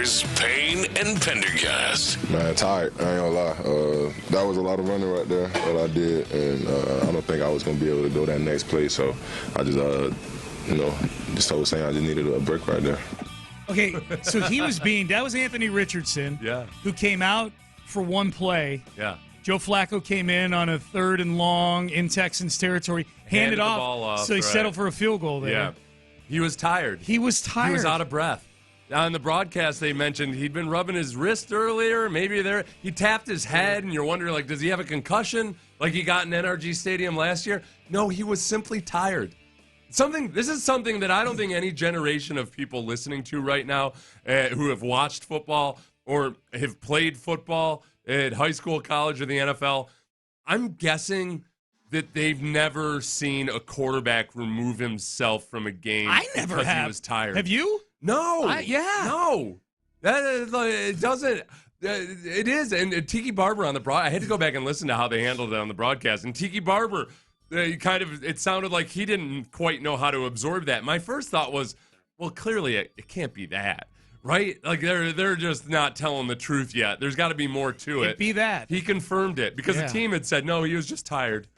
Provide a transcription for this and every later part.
Here's Payne and Pendergast. Man, tired. I ain't gonna lie. That was a lot of running right there that I did, and I don't think I was gonna be able to go that next play. So I just, just told Sam I just needed a break right there. Okay, so that was Anthony Richardson, who came out for one play. Yeah. Joe Flacco came in on a 3rd and long in Texans territory, handed the off, ball off, so he right. settled for a field goal there. Yeah. He was tired. He was tired. He was out of breath. On the broadcast, they mentioned he'd been rubbing his wrist earlier. Maybe he tapped his head, and you're wondering, like, does he have a concussion like he got in NRG Stadium last year? No, he was simply tired. This is something that I don't think any generation of people listening to right now who have watched football or have played football at high school, college, or the NFL, I'm guessing that they've never seen a quarterback remove himself from a game because he was tired. Have you? No. Yeah. No. It doesn't. It is. And Tiki Barber on the broadcast, I had to go back and listen to how they handled it on the broadcast. And Tiki Barber, it sounded like he didn't quite know how to absorb that. My first thought was, well, clearly it can't be that. Right? Like they're just not telling the truth yet. There's got to be more to it. It'd be that. He confirmed it because the team had said, no, he was just tired.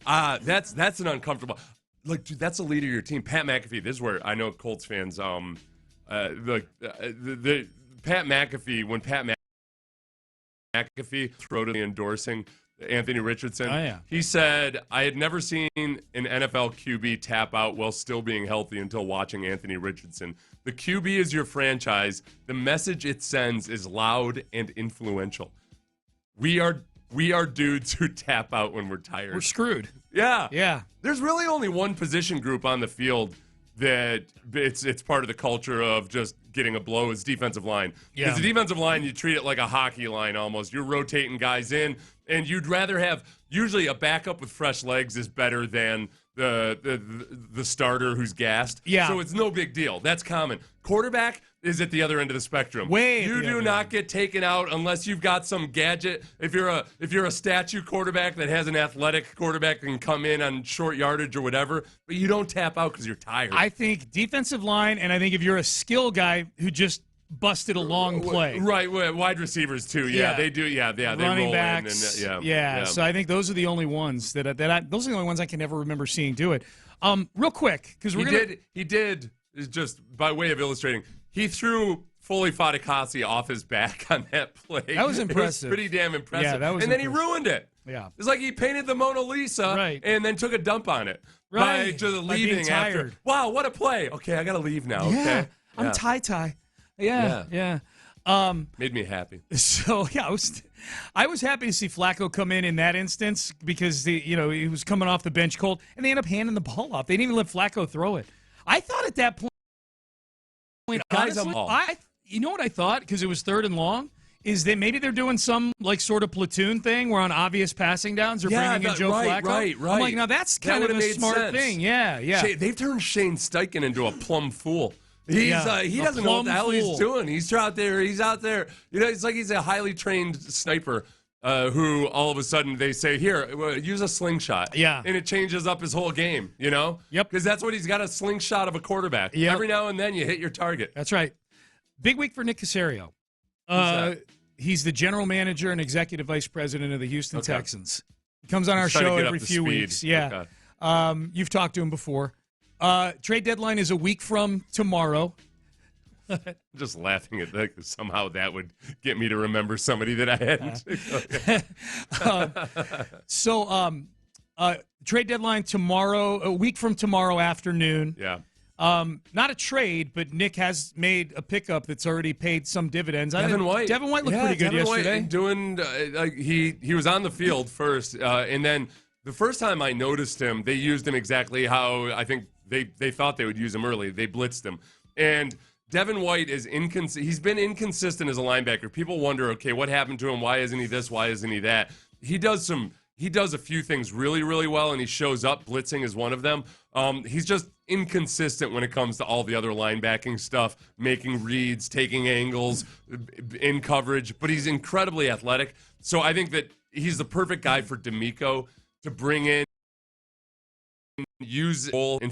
That's an uncomfortable. Look, dude, that's the leader of your team. Pat McAfee, this is where I know Colts fans, Pat McAfee, when Pat McAfee throatedly endorsing Anthony Richardson, he said, I had never seen an NFL QB tap out while still being healthy until watching Anthony Richardson. The QB is your franchise. The message it sends is loud and influential. We are dudes who tap out when we're tired. We're screwed. Yeah. Yeah. There's really only one position group on the field that it's part of the culture of just getting a blow is defensive line. Because the defensive line, you treat it like a hockey line almost. You're rotating guys in, and you'd rather have usually a backup with fresh legs is better than the starter who's gassed. Yeah. So it's no big deal. That's common. Quarterback is at the other end of the spectrum. You do not get taken out unless you've got some gadget. If you're a statue quarterback that has an athletic quarterback that can come in on short yardage or whatever, but you don't tap out because you're tired. I think defensive line, and I think if you're a skill guy who just busted a long play. Right, wide receivers too. Yeah, they do. Yeah, they running roll backs. In. Yeah. So I think those are the only ones those are the only ones I can never remember seeing do it. Real quick, because he did just by way of illustrating. He threw Foley Fatukasi off his back on that play. That was impressive. It was pretty damn impressive. Yeah, that was and then he ruined it. Yeah. It's like he painted the Mona Lisa and then took a dump on it. Right. By just leaving after. Wow, what a play. Okay, I got to leave now. Yeah. Okay. I'm tie-tie. Yeah. Made me happy. So, I was happy to see Flacco come in that instance because, he was coming off the bench cold, and they ended up handing the ball off. They didn't even let Flacco throw it. I thought at that point, honestly, you know what I thought? Because it was 3rd and long, is that maybe they're doing some sort of platoon thing where on obvious passing downs they're bringing in Joe Flacco. Right. I'm like, now that's kind of a smart thing. Yeah. They've turned Shane Steichen into a plumb fool. He doesn't know what the hell he's doing. He's out there. It's like he's a highly trained sniper who all of a sudden they say, here, use a slingshot. Yeah. And it changes up his whole game, Yep. Because that's what he's got, a slingshot of a quarterback. Yep. Every now and then you hit your target. That's right. Big week for Nick Caserio. He's the general manager and executive vice president of the Houston Texans. He comes on our show every few weeks. Yeah. Okay. You've talked to him before. Trade deadline is a week from tomorrow. I'm just laughing at that because somehow that would get me to remember somebody that I hadn't. Trade deadline tomorrow, a week from tomorrow afternoon. Yeah. Not a trade, but Nick has made a pickup that's already paid some dividends. Devin White looked pretty good yesterday. He was on the field first, and then the first time I noticed him, they used him exactly how I think they thought they would use him early. They blitzed him, and Devin White is he's been inconsistent as a linebacker. People wonder, okay, what happened to him? Why isn't he this? Why isn't he that? He does a few things really, really well, and he shows up. Blitzing is one of them. He's just inconsistent when it comes to all the other linebacking stuff, making reads, taking angles, in coverage, but he's incredibly athletic. So I think that he's the perfect guy for D'Amico to bring in, use it in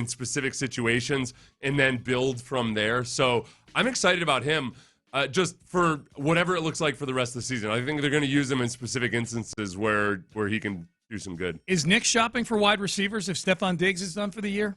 specific situations, and then build from there. So I'm excited about him. just for whatever it looks like for the rest of the season. I think they're going to use him in specific instances where he can do some good. Is Nick shopping for wide receivers if Stephon Diggs is done for the year?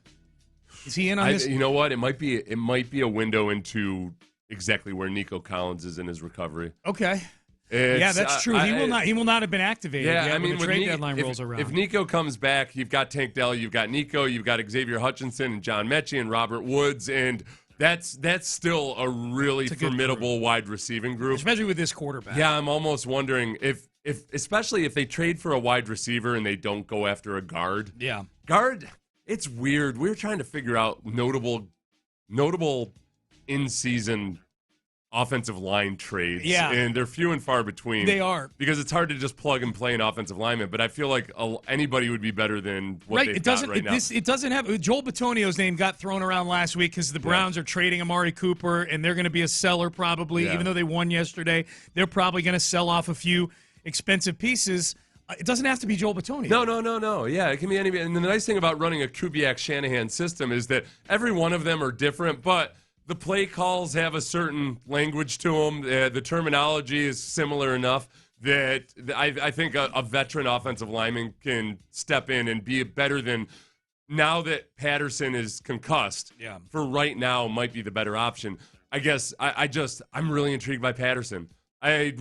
Is he in on this? You know what? It might be a window into exactly where Nico Collins is in his recovery. Okay. Yeah, that's true. He will not have been activated. Yeah, yet I mean, when the trade deadline rolls around. If Nico comes back, you've got Tank Dell, you've got Nico, you've got Xavier Hutchinson and John Mechie and Robert Woods, and that's still a really formidable wide receiving group, especially with this quarterback. Yeah, I'm almost wondering if especially if they trade for a wide receiver and they don't go after a guard. Yeah, guard. It's weird. We're trying to figure out notable in-season offensive line trades. Yeah. And they're few and far between. They are. Because it's hard to just plug and play an offensive lineman, but I feel like anybody would be better than what they've got right now. It doesn't have – Joel Bitonio's name got thrown around last week because the Browns are trading Amari Cooper, and they're going to be a seller probably, even though they won yesterday. They're probably going to sell off a few expensive pieces. It doesn't have to be Joel Bitonio. No. Yeah, it can be anybody. And the nice thing about running a Kubiak-Shanahan system is that every one of them are different, but – the play calls have a certain language to them. The terminology is similar enough that I think a veteran offensive lineman can step in and be better than now that Patterson is concussed. Yeah. For right now, might be the better option. I guess I'm really intrigued by Patterson. I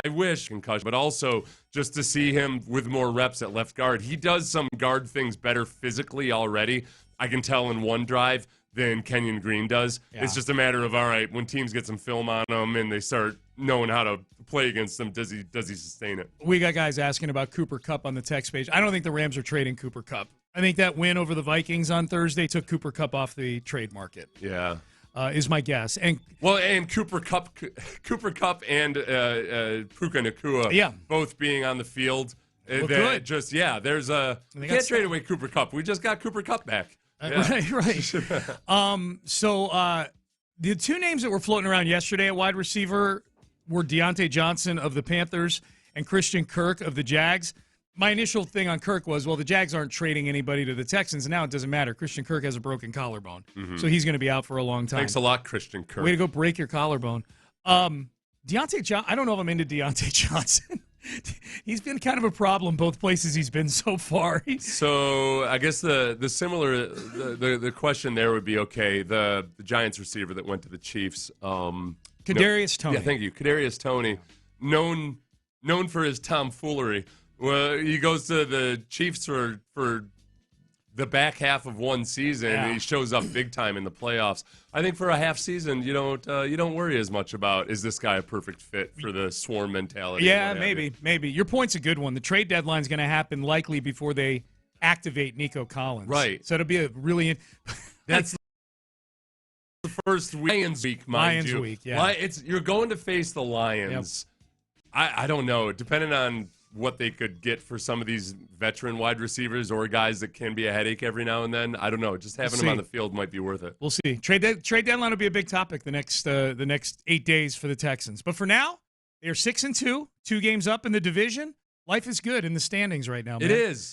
wish concussion, but also just to see him with more reps at left guard. He does some guard things better physically already. I can tell in one drive than Kenyon Green does. Yeah. It's just a matter of, all right, when teams get some film on him and they start knowing how to play against him, does he sustain it? We got guys asking about Cooper Kupp on the text page. I don't think the Rams are trading Cooper Kupp. I think that win over the Vikings on Thursday took Cooper Kupp off the trade market. Yeah. Is my guess. And Cooper Kupp and Puka Nacua both being on the field. Good. Just, there's we can't trade away Cooper Kupp. We just got Cooper Kupp back. Yeah. Right. So the two names that were floating around yesterday at wide receiver were Deontay Johnson of the Panthers and Christian Kirk of the Jags. My initial thing on Kirk was, well, the Jags aren't trading anybody to the Texans, and now it doesn't matter. Christian Kirk has a broken collarbone, so he's going to be out for a long time. Thanks a lot, Christian Kirk. Way to go break your collarbone. Deontay Johnson, I don't know if I'm into Deontay Johnson. He's been kind of a problem both places he's been so far. So I guess the similar the question there would be, okay, the Giants receiver that went to the Chiefs, Kadarius Toney. Yeah, thank you, Kadarius Toney, known for his tomfoolery. Well, he goes to the Chiefs for the back half of one season, and he shows up big time in the playoffs. I think for a half season, you don't worry as much about, is this guy a perfect fit for the swarm mentality? Yeah, maybe. Your point's a good one. The trade deadline's going to happen likely before they activate Nico Collins. Right. So it'll be a really that's the first Lions week, mind you. Lions week, yeah. You're going to face the Lions. Yep. I don't know, depending on what they could get for some of these veteran wide receivers or guys that can be a headache every now and then. I don't know. Just having them on the field might be worth it. We'll see. Trade deadline will be a big topic the next 8 days for the Texans. But for now, they're 6-2, 2 games up in the division. Life is good in the standings right now, man. It is.